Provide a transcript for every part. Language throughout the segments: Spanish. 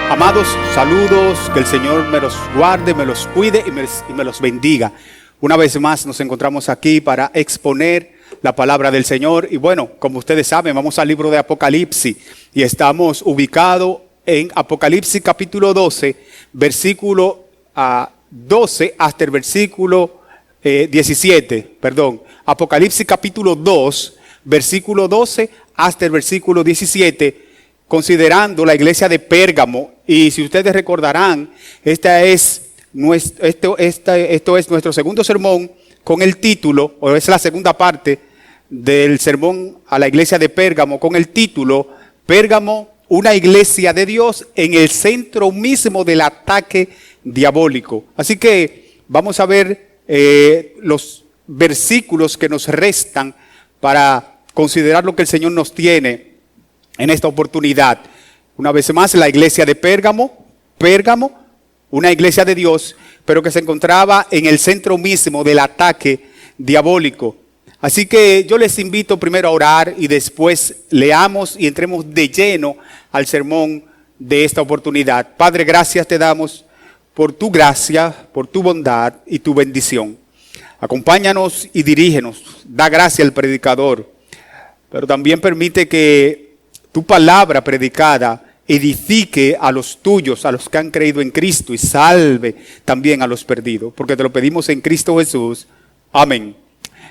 Amados, saludos, que el Señor me los guarde, me los cuide y me los bendiga. Una vez más nos encontramos aquí para exponer la palabra del Señor. Y bueno, como ustedes saben, vamos al libro de Apocalipsis y estamos ubicados en Apocalipsis capítulo 12, versículo 12 hasta el versículo 17. Apocalipsis capítulo 2, versículo 12 hasta el versículo 17. Considerando la iglesia de Pérgamo, y si ustedes recordarán, esto es nuestro segundo sermón con el título, o es la segunda parte del sermón a la iglesia de Pérgamo, con el título, Pérgamo, una iglesia de Dios en el centro mismo del ataque diabólico. Así que vamos a ver los versículos que nos restan para considerar lo que el Señor nos tiene en esta oportunidad. Una vez más, la iglesia de Pérgamo, una iglesia de Dios, pero que se encontraba en el centro mismo del ataque diabólico. Así que yo les invito primero a orar y después leamos y entremos de lleno al sermón de esta oportunidad. Padre, gracias te damos por tu gracia, por tu bondad y tu bendición. Acompáñanos y dirígenos. Da gracia al predicador, pero también permite que tu palabra predicada edifique a los tuyos, a los que han creído en Cristo, y salve también a los perdidos, porque te lo pedimos en Cristo Jesús. Amén.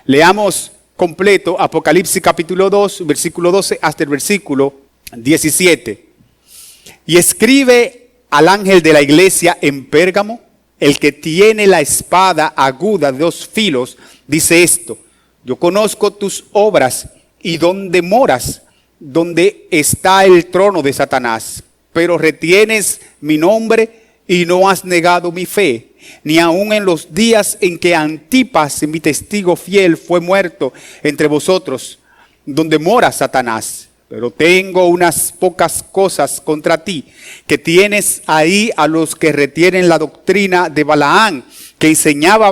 Leamos completo Apocalipsis capítulo 2, versículo 12 hasta el versículo 17. Y escribe al ángel de la iglesia en Pérgamo, el que tiene la espada aguda de 2 filos, dice esto: yo conozco tus obras y dónde moras, donde está el trono de Satanás, pero retienes mi nombre y no has negado mi fe, ni aun en los días en que Antipas, mi testigo fiel, fue muerto entre vosotros, donde mora Satanás. Pero tengo unas pocas cosas contra ti, que tienes ahí a los que retienen la doctrina de Balaán, que enseñaba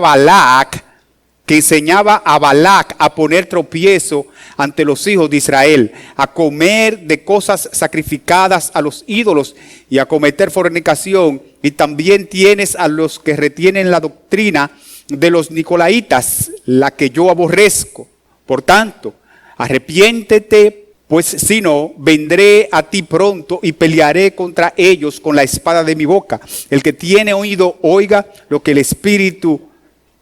a Balac a poner tropiezo ante los hijos de Israel, a comer de cosas sacrificadas a los ídolos y a cometer fornicación. Y también tienes a los que retienen la doctrina de los nicolaitas, la que yo aborrezco. Por tanto, arrepiéntete, pues si no, vendré a ti pronto y pelearé contra ellos con la espada de mi boca. El que tiene oído, oiga lo que el Espíritu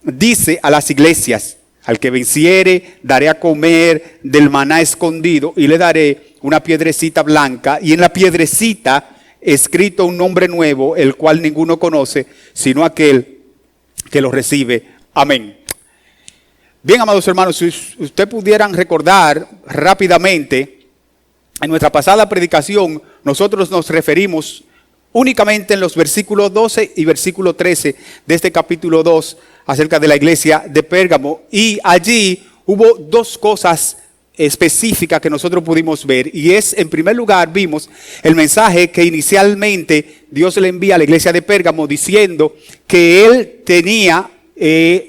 dice a las iglesias. Al que venciere, daré a comer del maná escondido y le daré una piedrecita blanca, y en la piedrecita escrito un nombre nuevo, el cual ninguno conoce, sino aquel que lo recibe. Amén. Bien, amados hermanos, si ustedes pudieran recordar rápidamente, en nuestra pasada predicación, nosotros nos referimos únicamente en los versículos 12 y versículo 13 de este capítulo 2 acerca de la iglesia de Pérgamo. Y allí hubo 2 cosas específicas que nosotros pudimos ver. Y es, en primer lugar, vimos el mensaje que inicialmente Dios le envía a la iglesia de Pérgamo diciendo que él tenía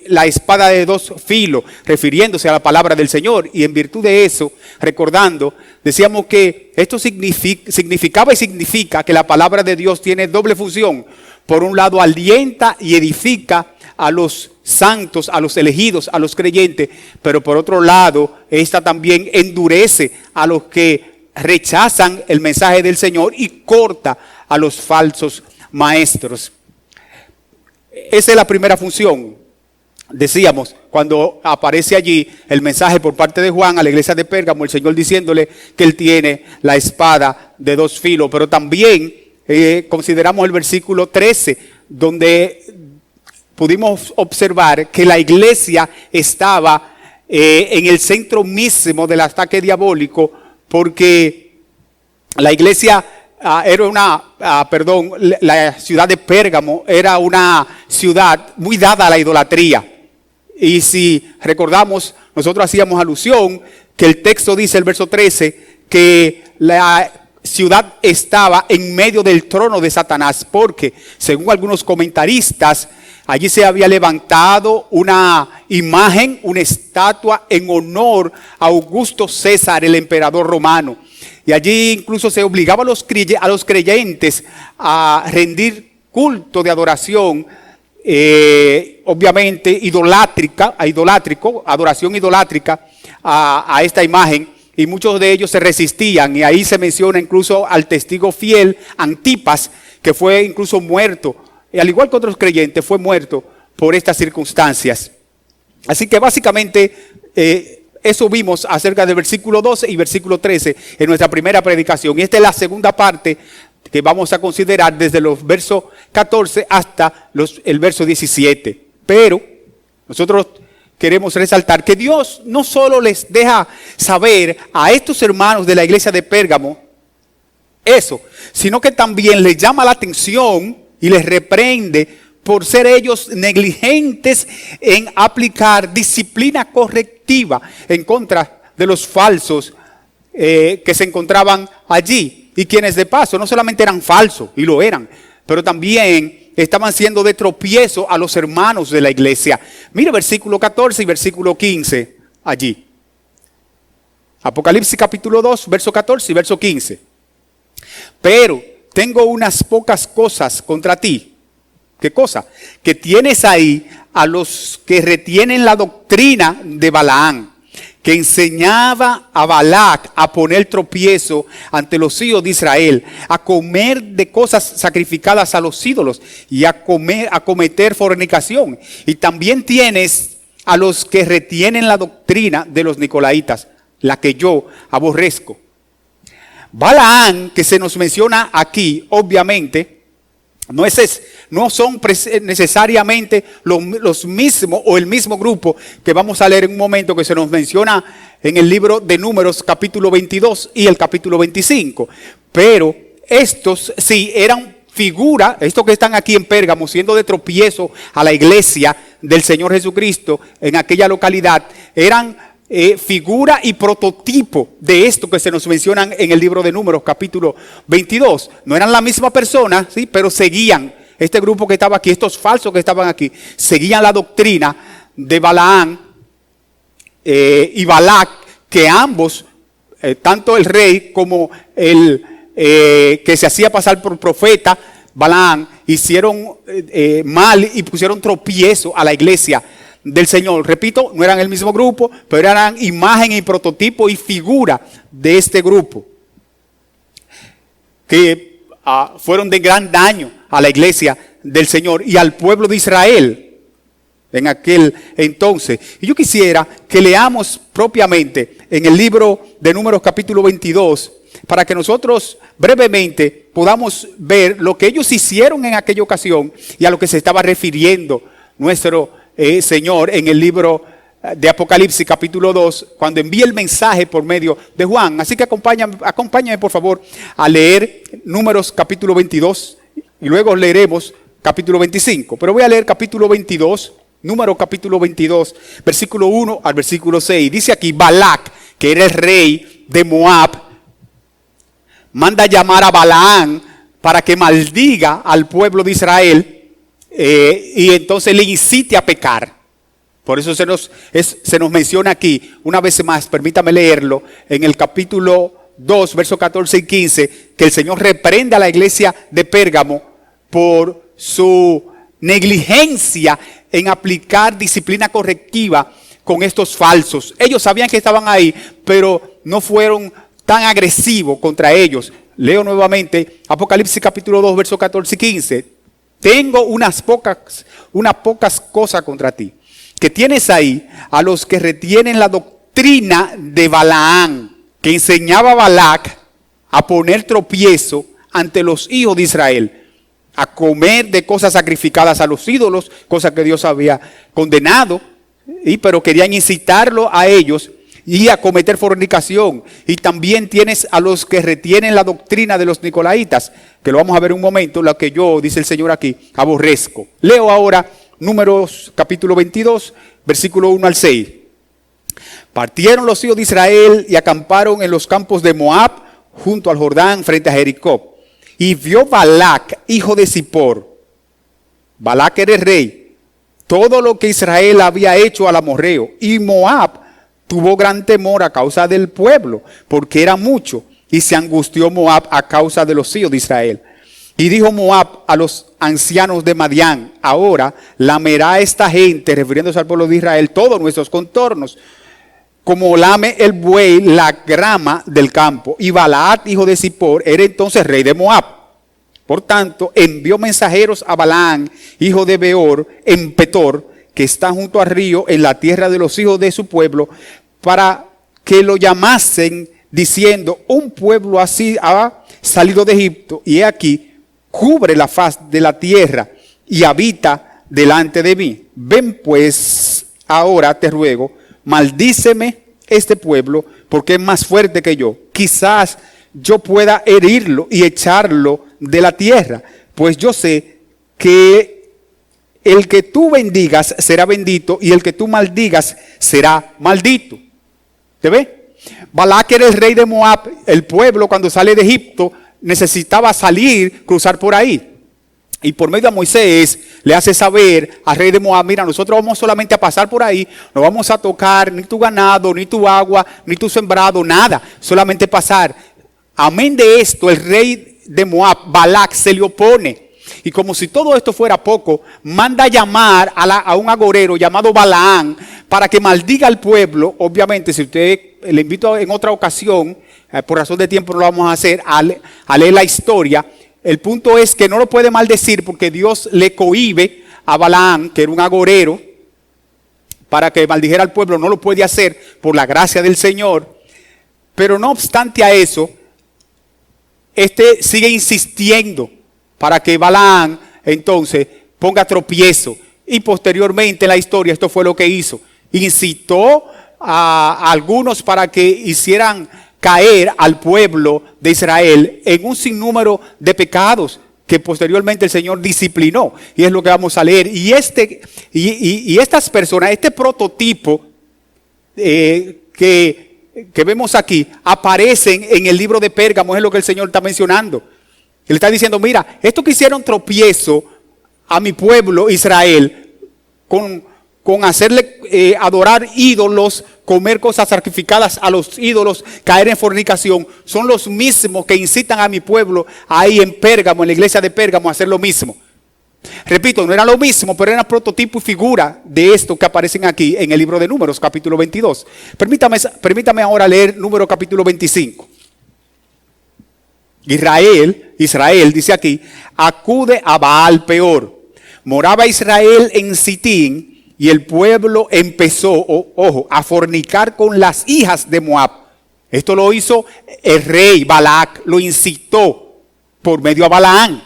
la espada de 2 filos, refiriéndose a la palabra del Señor. Y en virtud de eso, recordando, decíamos que esto significaba y significa que la palabra de Dios tiene doble función. Por un lado, alienta y edifica a los santos, a los elegidos, a los creyentes, pero por otro lado, esta también endurece a los que rechazan el mensaje del Señor y corta a los falsos maestros. Esa es la primera función. Decíamos, cuando aparece allí el mensaje por parte de Juan a la iglesia de Pérgamo, el Señor diciéndole que él tiene la espada de 2 filos. Pero también consideramos el versículo 13, donde pudimos observar que la iglesia estaba en el centro mismo del ataque diabólico, porque la iglesia la ciudad de Pérgamo era una ciudad muy dada a la idolatría. Y si recordamos, nosotros hacíamos alusión que el texto dice, el verso 13, que la ciudad estaba en medio del trono de Satanás, porque según algunos comentaristas, allí se había levantado una imagen, una estatua en honor a Augusto César, el emperador romano. y allí incluso se obligaba a los creyentes a rendir culto de adoración, obviamente adoración idolátrica a esta imagen, y muchos de ellos se resistían, y ahí se menciona incluso al testigo fiel Antipas, que fue incluso muerto, y al igual que otros creyentes, fue muerto por estas circunstancias. Así que básicamente eso vimos acerca del versículo 12 y versículo 13 en nuestra primera predicación. Y esta es la segunda parte que vamos a considerar desde los versos 14 hasta el verso 17. Pero nosotros queremos resaltar que Dios no solo les deja saber a estos hermanos de la iglesia de Pérgamo eso, sino que también les llama la atención y les reprende por ser ellos negligentes en aplicar disciplina correctiva en contra de los falsos que se encontraban allí. Y quienes de paso no solamente eran falsos, y lo eran, pero también estaban siendo de tropiezo a los hermanos de la iglesia. Mire versículo 14 y versículo 15 allí. Apocalipsis capítulo 2, verso 14 y verso 15. Pero tengo unas pocas cosas contra ti. ¿Qué cosa? Que tienes ahí a los que retienen la doctrina de Balaam, que enseñaba a Balac a poner tropiezo ante los hijos de Israel, a comer de cosas sacrificadas a los ídolos y a cometer fornicación. Y también tienes a los que retienen la doctrina de los nicolaitas, la que yo aborrezco. Balaam, que se nos menciona aquí, obviamente, no son necesariamente los mismos o el mismo grupo que vamos a leer en un momento, que se nos menciona en el libro de Números capítulo 22 y el capítulo 25. Pero estos sí eran figura, estos que están aquí en Pérgamo siendo de tropiezo a la iglesia del Señor Jesucristo en aquella localidad, eran figura y prototipo de esto que se nos mencionan en el libro de Números capítulo 22. No eran la misma persona, ¿sí? Pero seguían, este grupo que estaba aquí, estos falsos que estaban aquí, seguían la doctrina de Balaam y Balac, que ambos, tanto el rey como el que se hacía pasar por profeta, Balaam, hicieron mal y pusieron tropiezo a la iglesia del Señor. Repito, no eran el mismo grupo, pero eran imagen y prototipo y figura de este grupo, que fueron de gran daño a la iglesia del Señor y al pueblo de Israel en aquel entonces. Y yo quisiera que leamos propiamente en el libro de Números capítulo 22, para que nosotros brevemente podamos ver lo que ellos hicieron en aquella ocasión y a lo que se estaba refiriendo nuestro Señor en el libro de Apocalipsis capítulo 2, cuando envía el mensaje por medio de Juan. Así que acompáñame por favor a leer Números capítulo 22 y luego leeremos capítulo 25. Pero voy a leer capítulo 22, Números capítulo 22, versículo 1 al versículo 6. Dice aquí: Balac, que era el rey de Moab, manda llamar a Balaam para que maldiga al pueblo de Israel. Y entonces le incite a pecar. Por eso se nos menciona aquí, una vez más, permítame leerlo, en el capítulo 2, versos 14 y 15, que el Señor reprende a la iglesia de Pérgamo por su negligencia en aplicar disciplina correctiva con estos falsos. Ellos sabían que estaban ahí, pero no fueron tan agresivos contra ellos. Leo nuevamente Apocalipsis capítulo 2, versos 14 y 15. Tengo unas pocas cosas contra ti, que tienes ahí a los que retienen la doctrina de Balaam, que enseñaba a Balac a poner tropiezo ante los hijos de Israel, a comer de cosas sacrificadas a los ídolos, cosas que Dios había condenado, pero querían incitarlo a ellos y a cometer fornicación. Y también tienes a los que retienen la doctrina de los nicolaitas, que lo vamos a ver un momento, lo que yo, dice el Señor aquí, aborrezco. Leo ahora Números capítulo 22, versículo 1 al 6. Partieron los hijos de Israel y acamparon en los campos de Moab, junto al Jordán, frente a Jericó. Y vio Balac, hijo de Zippor, Balac era el rey, todo lo que Israel había hecho al amorreo. Y Moab tuvo gran temor a causa del pueblo, porque era mucho. y se angustió Moab a causa de los hijos de Israel. Y dijo Moab a los ancianos de Madián: ahora lamerá esta gente, refiriéndose al pueblo de Israel, todos nuestros contornos, como lame el buey la grama del campo. Y Balac, hijo de Zippor, era entonces rey de Moab. Por tanto, envió mensajeros a Balaam, hijo de Beor, en Petor, que está junto al río, en la tierra de los hijos de su pueblo, para que lo llamasen, diciendo: un pueblo así ha salido de Egipto, y he aquí, cubre la faz de la tierra y habita delante de mí. Ven pues ahora, te ruego, maldíceme este pueblo, porque es más fuerte que yo. Quizás yo pueda herirlo y echarlo de la tierra, pues yo sé que el que tú bendigas será bendito, y el que tú maldigas será maldito. ¿Te ve? Balac era el rey de Moab. El pueblo, cuando sale de Egipto, necesitaba salir, cruzar por ahí. Y por medio de Moisés le hace saber al rey de Moab: mira, nosotros vamos solamente a pasar por ahí, no vamos a tocar ni tu ganado, ni tu agua, ni tu sembrado, nada, solamente pasar. Amén de esto, el rey de Moab, Balac, se le opone. Y como si todo esto fuera poco, manda a llamar a un agorero llamado Balaam para que maldiga al pueblo. Obviamente, si usted, le invito en otra ocasión, por razón de tiempo no lo vamos a hacer, a leer la historia. El punto es que no lo puede maldecir porque Dios le cohíbe a Balaam, que era un agorero, para que maldijera al pueblo. No lo puede hacer por la gracia del Señor. Pero no obstante a eso, sigue insistiendo para que Balaam entonces ponga tropiezo. Y posteriormente en la historia esto fue lo que hizo. Incitó a algunos para que hicieran caer al pueblo de Israel en un sinnúmero de pecados que posteriormente el Señor disciplinó. Y es lo que vamos a leer. Y estas personas, este prototipo que vemos aquí, aparecen en el libro de Pérgamo. Es lo que el Señor está mencionando. Él está diciendo: mira, esto que hicieron tropiezo a mi pueblo Israel con hacerle adorar ídolos, comer cosas sacrificadas a los ídolos, caer en fornicación, son los mismos que incitan a mi pueblo ahí en Pérgamo, en la iglesia de Pérgamo, a hacer lo mismo. Repito, no era lo mismo, pero era prototipo y figura de esto que aparecen aquí en el libro de Números, capítulo 22. Permítame ahora leer Números capítulo 25. Israel dice aquí: acude a Baal Peor. Moraba Israel en Sitín, y el pueblo empezó, a fornicar con las hijas de Moab. Esto lo hizo el rey Balac, lo incitó por medio a Balaam,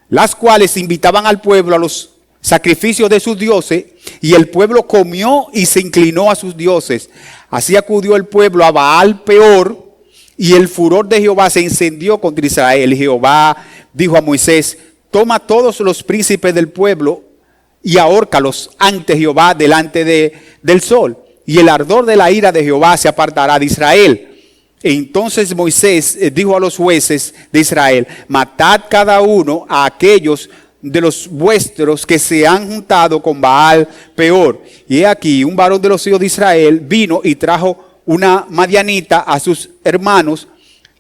las cuales invitaban al pueblo a los sacrificios de sus dioses, y el pueblo comió y se inclinó a sus dioses. Así acudió el pueblo a Baal Peor, y el furor de Jehová se encendió contra Israel. Y Jehová dijo a Moisés: toma todos los príncipes del pueblo y ahórcalos ante Jehová delante del sol, y el ardor de la ira de Jehová se apartará de Israel. Entonces Moisés dijo a los jueces de Israel: matad cada uno a aquellos de los vuestros que se han juntado con Baal Peor. Y he aquí, un varón de los hijos de Israel vino y trajo una madianita a sus hermanos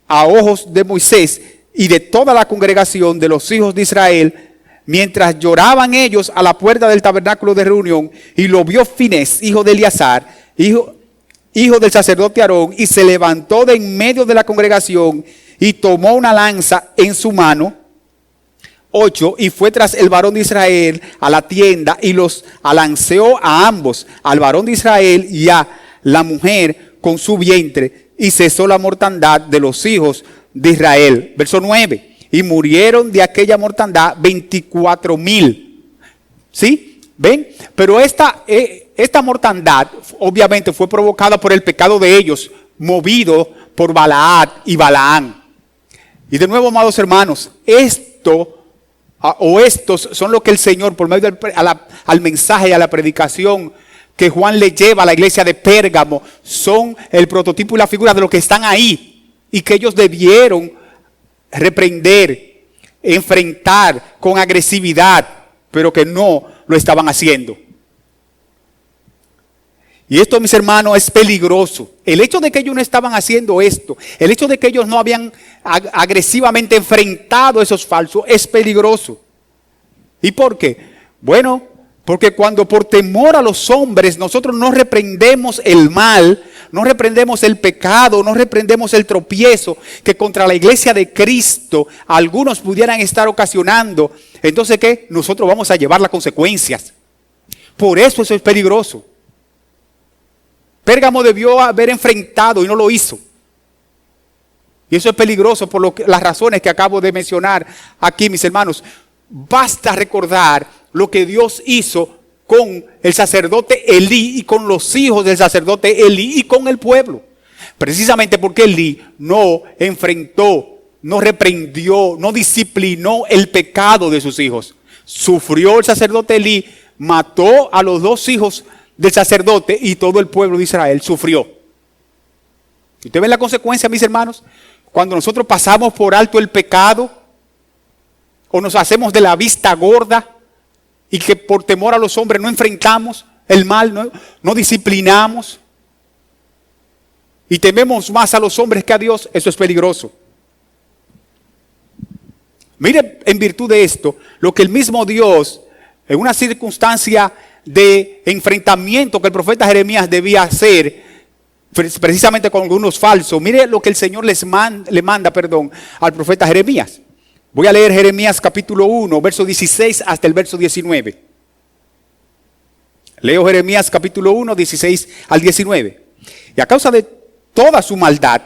a ojos de Moisés y de toda la congregación de los hijos de Israel, mientras lloraban ellos a la puerta del tabernáculo de reunión. Y lo vio Finés, hijo de Eleazar, hijo del sacerdote Aarón, y se levantó de en medio de la congregación y tomó una lanza en su mano. 8. Y fue tras el varón de Israel a la tienda y los alanceó a ambos, al varón de Israel y a la mujer con su vientre, y cesó la mortandad de los hijos de Israel. Verso 9. Y murieron de aquella mortandad 24,000. ¿Sí? ¿Ven? Pero esta mortandad obviamente fue provocada por el pecado de ellos, movido por Balaad y Balaam. Y de nuevo, amados hermanos, estos son lo que el Señor, por medio al mensaje y a la predicación que Juan le lleva a la iglesia de Pérgamo, son el prototipo y la figura de los que están ahí y que ellos debieron reprender, enfrentar con agresividad, pero que no lo estaban haciendo. Y esto, mis hermanos, es peligroso. El hecho de que ellos no estaban haciendo esto, el hecho de que ellos no habían agresivamente enfrentado a esos falsos, es peligroso. ¿Y por qué? Bueno, porque cuando por temor a los hombres nosotros no reprendemos el mal, no reprendemos el pecado, no reprendemos el tropiezo que contra la iglesia de Cristo algunos pudieran estar ocasionando, entonces ¿qué? Nosotros vamos a llevar las consecuencias. Por eso es peligroso. Pérgamo debió haber enfrentado y no lo hizo. Y eso es peligroso por las razones que acabo de mencionar aquí, mis hermanos. Basta recordar lo que Dios hizo con el sacerdote Elí y con los hijos del sacerdote Elí y con el pueblo. Precisamente porque Elí no enfrentó, no reprendió, no disciplinó el pecado de sus hijos. Sufrió el sacerdote Elí, mató a los dos hijos del sacerdote y todo el pueblo de Israel sufrió. ¿Ustedes ven la consecuencia, mis hermanos? Cuando nosotros pasamos por alto el pecado o nos hacemos de la vista gorda y que por temor a los hombres no enfrentamos el mal, no disciplinamos y tememos más a los hombres que a Dios, eso es peligroso. Mire, en virtud de esto, lo que el mismo Dios, en una circunstancia de enfrentamiento que el profeta Jeremías debía hacer, precisamente con algunos falsos, mire lo que el Señor le manda al profeta Jeremías. Voy a leer Jeremías capítulo 1, verso 16 hasta el verso 19. Leo Jeremías capítulo 1, 16 al 19. Y a causa de toda su maldad,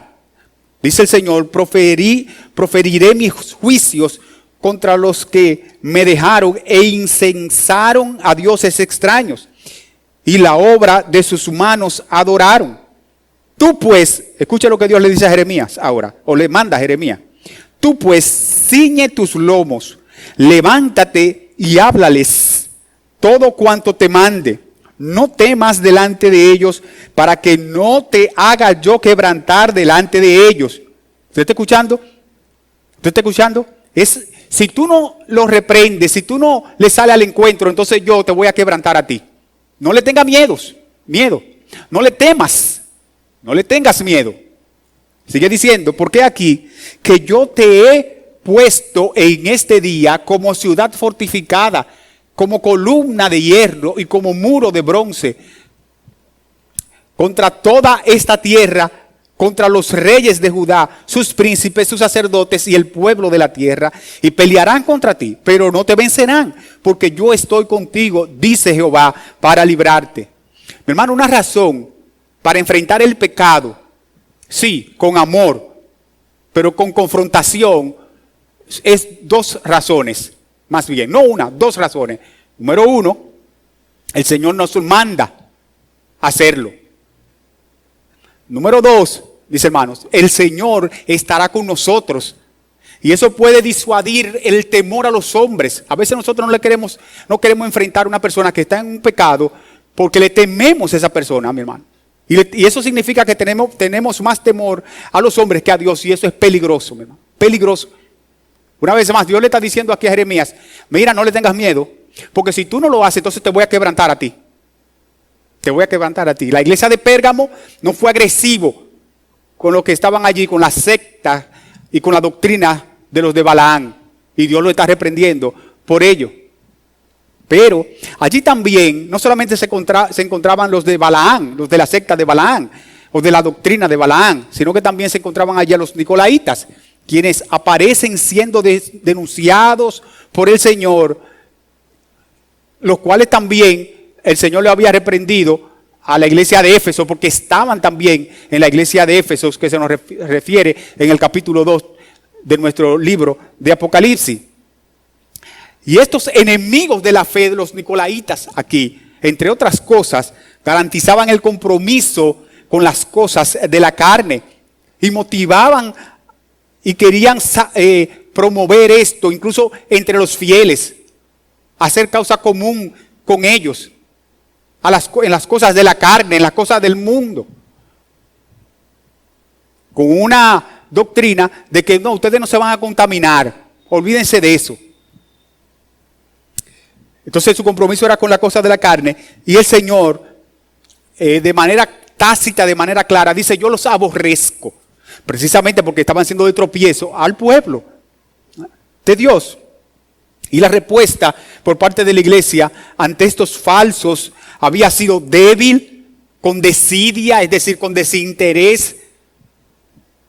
dice el Señor, proferiré mis juicios contra los que me dejaron e incensaron a dioses extraños, y la obra de sus manos adoraron. Tú pues, escucha lo que Dios le dice a Jeremías ahora, o le manda a Jeremías. Tú pues ciñe tus lomos, levántate y háblales todo cuanto te mande. No temas delante de ellos, para que no te haga yo quebrantar delante de ellos. ¿Usted está escuchando? ¿Usted está escuchando? Si tú no lo reprendes, si tú no le sales al encuentro, entonces yo te voy a quebrantar a ti. No le tengas miedo. No le temas. No le tengas miedo. Sigue diciendo, porque aquí que yo te he puesto en este día como ciudad fortificada, como columna de hierro y como muro de bronce, contra toda esta tierra, contra los reyes de Judá, sus príncipes, sus sacerdotes y el pueblo de la tierra, y pelearán contra ti, pero no te vencerán, porque yo estoy contigo, dice Jehová, para librarte. Mi hermano, una razón para enfrentar el pecado, sí, con amor, pero con confrontación, es dos razones, más bien, no una, dos razones. Número uno, el Señor nos manda a hacerlo. Número dos, mis hermanos, el Señor estará con nosotros. Y eso puede disuadir el temor a los hombres. A veces nosotros no queremos enfrentar a una persona que está en un pecado porque le tememos a esa persona, mi hermano. Y eso significa que tenemos más temor a los hombres que a Dios, y eso es peligroso, mi hermano. Peligroso. Una vez más, Dios le está diciendo aquí a Jeremías, mira, no le tengas miedo, porque si tú no lo haces, entonces te voy a quebrantar a ti. Te voy a quebrantar a ti. La iglesia de Pérgamo no fue agresivo con los que estaban allí, con la secta y con la doctrina de los de Balaán. Y Dios lo está reprendiendo por ello. Pero allí también no solamente se encontraban los de Balaán, los de la secta de Balaán, o de la doctrina de Balaán, sino que también se encontraban allí los nicolaitas, quienes aparecen siendo denunciados por el Señor, los cuales también el Señor le había reprendido a la iglesia de Éfeso, porque estaban también en la iglesia de Éfeso, que se nos refiere en el capítulo 2 de nuestro libro de Apocalipsis. Y estos enemigos de la fe de los nicolaitas aquí, entre otras cosas, garantizaban el compromiso con las cosas de la carne y motivaban y querían promover esto, incluso entre los fieles, hacer causa común con ellos, en las cosas de la carne, en las cosas del mundo, con una doctrina de que no, ustedes no se van a contaminar, olvídense de eso. Entonces su compromiso era con la cosa de la carne, y el Señor de manera tácita, de manera clara, dice: yo los aborrezco. Precisamente porque estaban siendo de tropiezo al pueblo de Dios. Y la respuesta por parte de la iglesia ante estos falsos había sido débil, con desidia, es decir, con desinterés,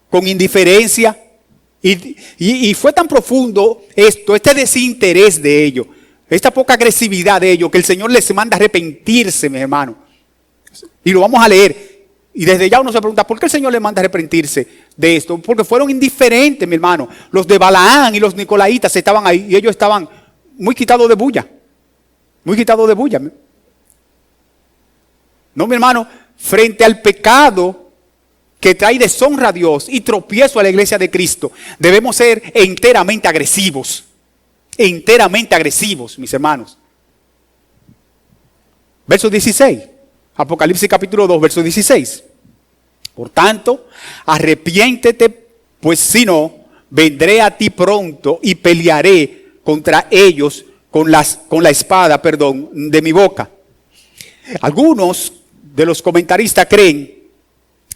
con indiferencia. Y fue tan profundo este desinterés de ellos, esta poca agresividad de ellos, que el Señor les manda a arrepentirse, mis hermanos. Y lo vamos a leer. Y desde ya uno se pregunta: ¿por qué el Señor les manda a arrepentirse de esto? Porque fueron indiferentes, mi hermano. Los de Balaán y los nicolaitas estaban ahí y ellos estaban muy quitados de bulla. Muy quitados de bulla. No, mi hermano, frente al pecado que trae deshonra a Dios y tropiezo a la iglesia de Cristo, debemos ser enteramente agresivos. Enteramente agresivos, mis hermanos. Verso 16. Apocalipsis capítulo 2, verso 16. Por tanto, arrepiéntete, pues si no, vendré a ti pronto y pelearé contra ellos con la espada, de mi boca. Algunos de los comentaristas creen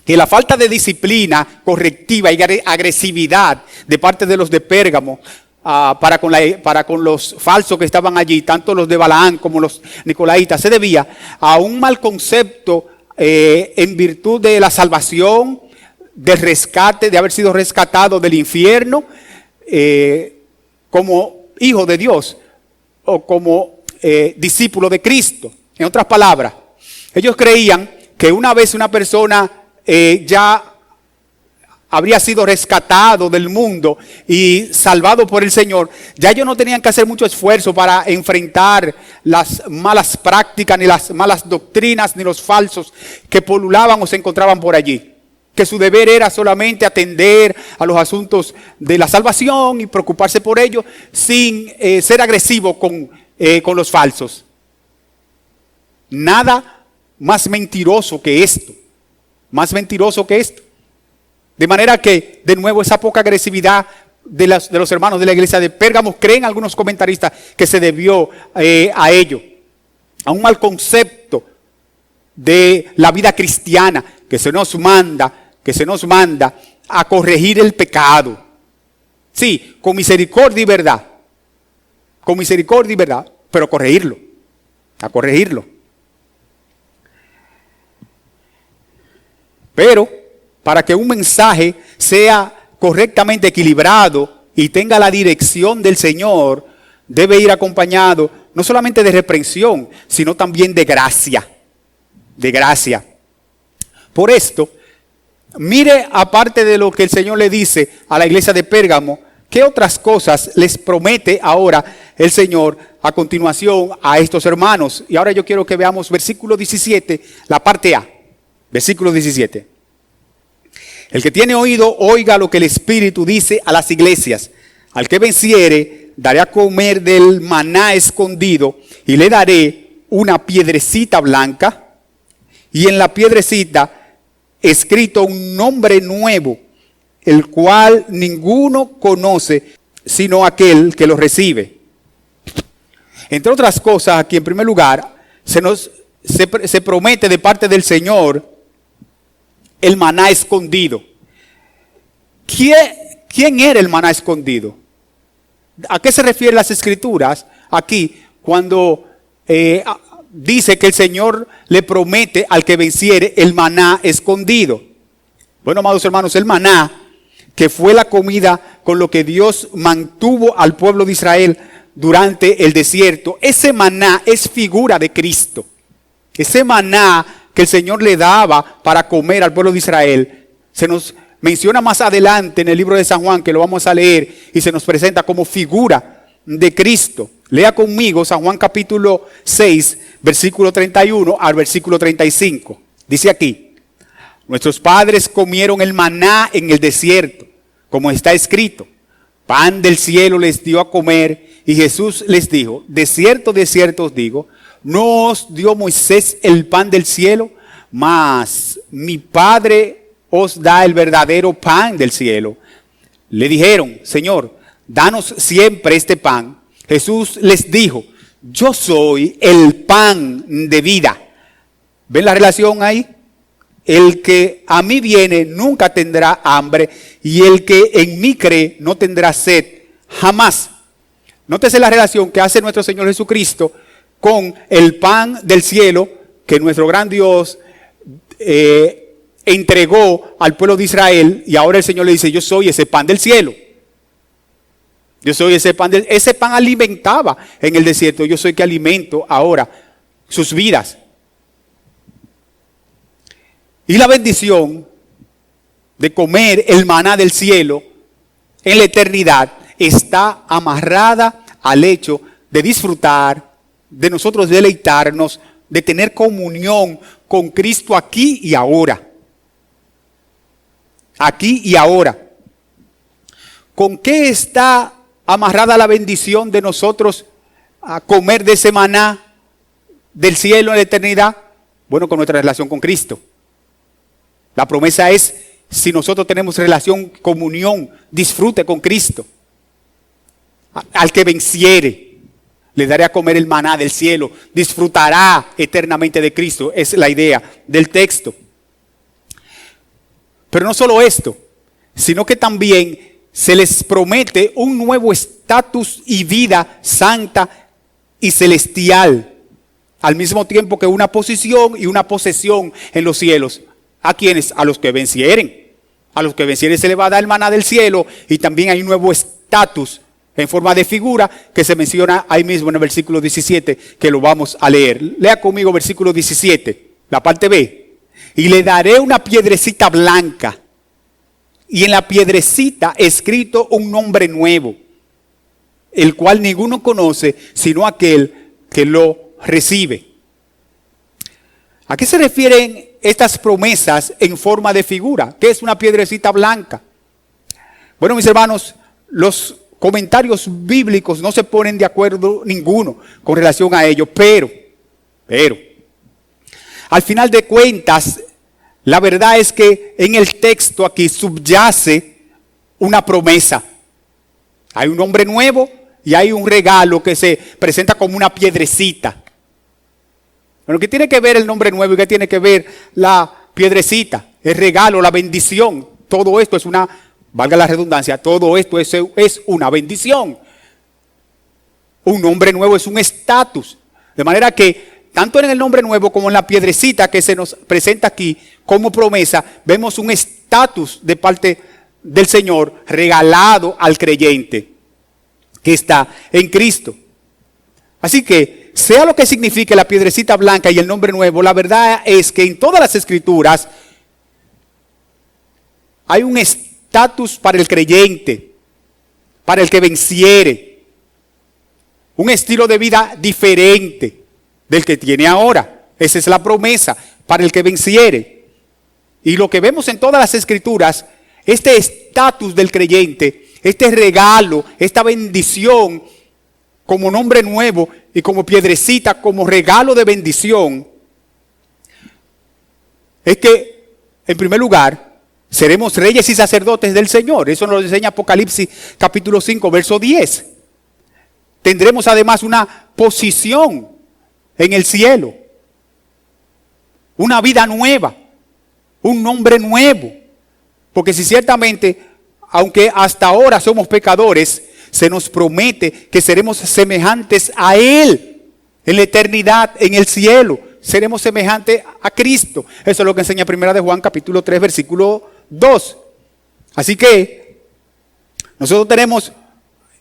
que la falta de disciplina correctiva y agresividad de parte de los de Pérgamo para con los falsos que estaban allí, tanto los de Balaán como los nicolaitas, se debía a un mal concepto en virtud de la salvación, del rescate, de haber sido rescatado del infierno como hijo de Dios o como discípulo de Cristo. En otras palabras, ellos creían que una vez una persona ya habría sido rescatado del mundo y salvado por el Señor, ya ellos no tenían que hacer mucho esfuerzo para enfrentar las malas prácticas, ni las malas doctrinas, ni los falsos que polulaban o se encontraban por allí. Que su deber era solamente atender a los asuntos de la salvación y preocuparse por ellos sin ser agresivo con los falsos. Nada más mentiroso que esto. Más mentiroso que esto. De manera que, de nuevo, esa poca agresividad de los hermanos de la iglesia de Pérgamo, creen algunos comentaristas que se debió a ello. A un mal concepto de la vida cristiana que se nos manda a corregir el pecado. Sí, con misericordia y verdad. Con misericordia y verdad, pero corregirlo. A corregirlo. Pero para que un mensaje sea correctamente equilibrado y tenga la dirección del Señor, debe ir acompañado no solamente de reprensión, sino también de gracia. De gracia. Por esto, mire, aparte de lo que el Señor le dice a la iglesia de Pérgamo, ¿qué otras cosas les promete ahora el Señor a continuación a estos hermanos? Y ahora yo quiero que veamos versículo 17, la parte A. Versículo 17. El que tiene oído, oiga lo que el Espíritu dice a las iglesias. Al que venciere, daré a comer del maná escondido y le daré una piedrecita blanca y en la piedrecita escrito un nombre nuevo, el cual ninguno conoce sino aquel que lo recibe. Entre otras cosas, aquí en primer lugar, se promete de parte del Señor el maná escondido. ¿Quién era el maná escondido? ¿A qué se refieren las Escrituras aquí cuando dice que el Señor le promete al que venciere el maná escondido? Bueno, amados hermanos, el maná, que fue la comida con lo que Dios mantuvo al pueblo de Israel durante el desierto, ese maná es figura de Cristo. Ese maná que el Señor le daba para comer al pueblo de Israel, se nos menciona más adelante en el libro de San Juan, que lo vamos a leer, y se nos presenta como figura de Cristo. Lea conmigo San Juan capítulo 6, versículo 31 al versículo 35. Dice aquí: nuestros padres comieron el maná en el desierto, como está escrito. Pan del cielo les dio a comer, y Jesús les dijo: de cierto os digo, no os dio Moisés el pan del cielo, mas mi Padre os da el verdadero pan del cielo. Le dijeron: Señor, danos siempre este pan. Jesús les dijo: yo soy el pan de vida. ¿Ven la relación ahí? el que a mí viene nunca tendrá hambre, y el que en mí cree no tendrá sed jamás. Nótese la relación que hace nuestro Señor Jesucristo con el pan del cielo que nuestro gran Dios entregó al pueblo de Israel, y ahora el Señor le dice: yo soy ese pan del cielo. Yo soy ese pan ese pan alimentaba en el desierto, yo soy que alimento ahora sus vidas. Y la bendición de comer el maná del cielo en la eternidad está amarrada al hecho de disfrutar, de nosotros deleitarnos, de tener comunión con Cristo aquí y ahora. Aquí y ahora. ¿Con qué está amarrada la bendición de nosotros a comer de ese maná del cielo en la eternidad? Bueno, con nuestra relación con Cristo. La promesa es: si nosotros tenemos relación, comunión, disfrute con Cristo. Al que venciere, le daré a comer el maná del cielo, disfrutará eternamente de Cristo. Es la idea del texto. Pero no solo esto, sino que también se les promete un nuevo estatus y vida santa y celestial, al mismo tiempo que una posición y una posesión en los cielos. ¿A quiénes? A los que vencieren. A los que vencieren se les va a dar el maná del cielo, y también hay un nuevo estatus en forma de figura que se menciona ahí mismo en el versículo 17, que lo vamos a leer. Lea conmigo versículo 17, la parte B. Y le daré una piedrecita blanca, y en la piedrecita escrito un nombre nuevo, el cual ninguno conoce sino aquel que lo recibe. ¿A qué se refieren estas promesas en forma de figura? ¿Qué es una piedrecita blanca? Bueno, mis hermanos, los comentarios bíblicos no se ponen de acuerdo ninguno con relación a ello, pero, al final de cuentas, la verdad es que en el texto aquí subyace una promesa. Hay un nombre nuevo y hay un regalo que se presenta como una piedrecita. Bueno, ¿qué tiene que ver el nombre nuevo y qué tiene que ver la piedrecita? El regalo, la bendición. Todo esto es una, valga la redundancia, todo esto es una bendición. Un nombre nuevo es un estatus. De manera que, tanto en el nombre nuevo como en la piedrecita que se nos presenta aquí como promesa, vemos un estatus de parte del Señor regalado al creyente que está en Cristo. Así que, sea lo que signifique la piedrecita blanca y el nombre nuevo, la verdad es que en todas las escrituras hay un estatus para el creyente, para el que venciere, un estilo de vida diferente del que tiene ahora. Esa es la promesa, para el que venciere. Y lo que vemos en todas las escrituras, este estatus del creyente, este regalo, esta bendición como nombre nuevo y como piedrecita, como regalo de bendición, es que, en primer lugar, seremos reyes y sacerdotes del Señor. Eso nos lo enseña Apocalipsis capítulo 5, verso 10. Tendremos además una posición en el cielo, una vida nueva, un nombre nuevo. Porque si ciertamente, aunque hasta ahora somos pecadores, se nos promete que seremos semejantes a Él en la eternidad, en el cielo. Seremos semejantes a Cristo. Eso es lo que enseña 1 de Juan capítulo 3, versículo 2. Así que nosotros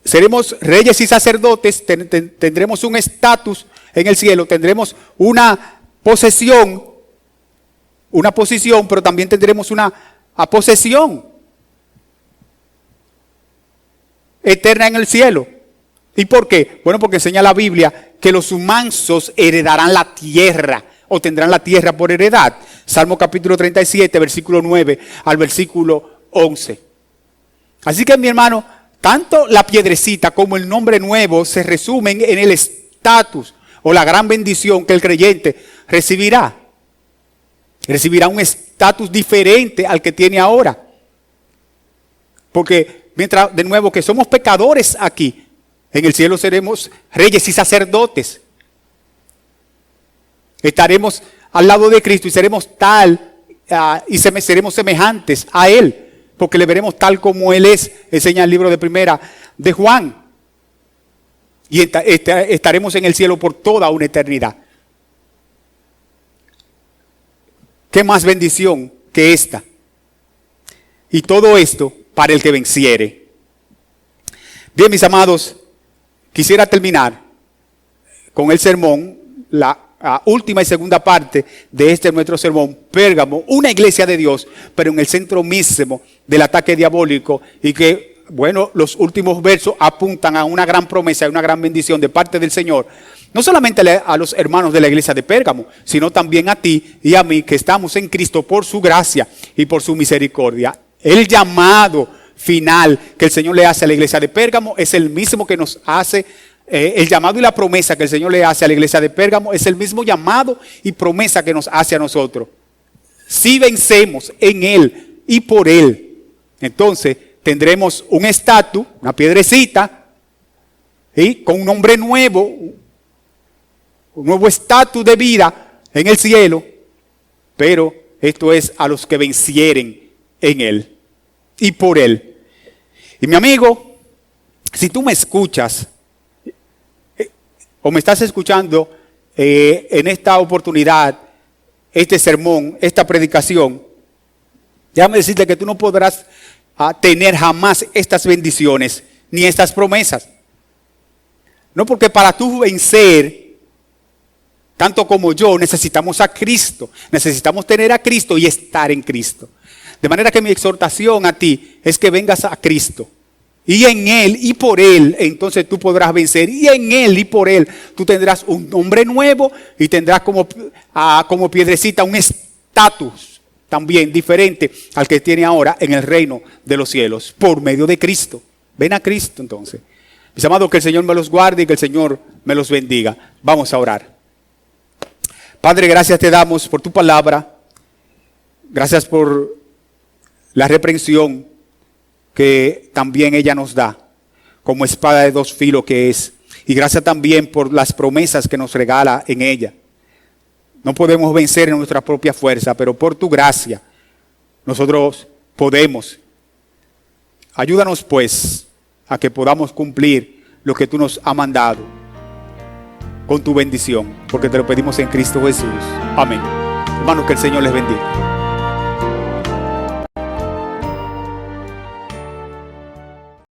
seremos reyes y sacerdotes, tendremos un estatus en el cielo, tendremos una posición, pero también tendremos una posesión eterna en el cielo. ¿Y por qué? Bueno, porque enseña la Biblia que los mansos heredarán la tierra o tendrán la tierra por heredad. Salmo capítulo 37, versículo 9 al versículo 11. Así que, mi hermano, tanto la piedrecita como el nombre nuevo se resumen en el estatus o la gran bendición que el creyente recibirá. Recibirá un estatus diferente al que tiene ahora. Porque mientras, de nuevo, que somos pecadores aquí, en el cielo seremos reyes y sacerdotes. Estaremos al lado de Cristo y seremos tal y seremos semejantes a Él, porque le veremos tal como Él es, enseña el libro de Primera de Juan. Y estaremos en el cielo por toda una eternidad. ¿Qué más bendición que esta? Y todo esto para el que venciere. Bien, mis amados, quisiera terminar con el sermón, la última y segunda parte de este nuestro sermón, Pérgamo, una iglesia de Dios, pero en el centro mismo del ataque diabólico, y que, bueno, los últimos versos apuntan a una gran promesa y una gran bendición de parte del Señor, no solamente a los hermanos de la iglesia de Pérgamo, sino también a ti y a mí, que estamos en Cristo por su gracia y por su misericordia. El llamado final que el Señor le hace a la iglesia de Pérgamo es el mismo que nos hace. El llamado y la promesa que el Señor le hace a la iglesia de Pérgamo es el mismo llamado y promesa que nos hace a nosotros. Si vencemos en Él y por Él, entonces tendremos un estatus, una piedrecita, ¿sí?, con un nombre nuevo, un nuevo estatus de vida en el cielo. Pero esto es a los que vencieren en Él y por Él. Y mi amigo, si tú me escuchas, o me estás escuchando en esta oportunidad, este sermón, esta predicación, déjame decirte que tú no podrás tener jamás estas bendiciones ni estas promesas. No, porque para tú vencer, tanto como yo, necesitamos a Cristo, necesitamos tener a Cristo y estar en Cristo. De manera que mi exhortación a ti es que vengas a Cristo. Y en Él y por Él, entonces tú podrás vencer. Y en Él y por Él, tú tendrás un nombre nuevo y tendrás como piedrecita un estatus también diferente al que tiene ahora en el reino de los cielos, por medio de Cristo. Ven a Cristo entonces. Mis amados, que el Señor me los guarde y que el Señor me los bendiga. Vamos a orar. Padre, gracias te damos por tu palabra. Gracias por la reprensión que también ella nos da, como espada de dos filos que es. Y gracias también por las promesas que nos regala en ella. No podemos vencer en nuestra propia fuerza, pero por tu gracia nosotros podemos. Ayúdanos pues a que podamos cumplir lo que tú nos has mandado con tu bendición, porque te lo pedimos en Cristo Jesús. Amén. Hermanos, que el Señor les bendiga.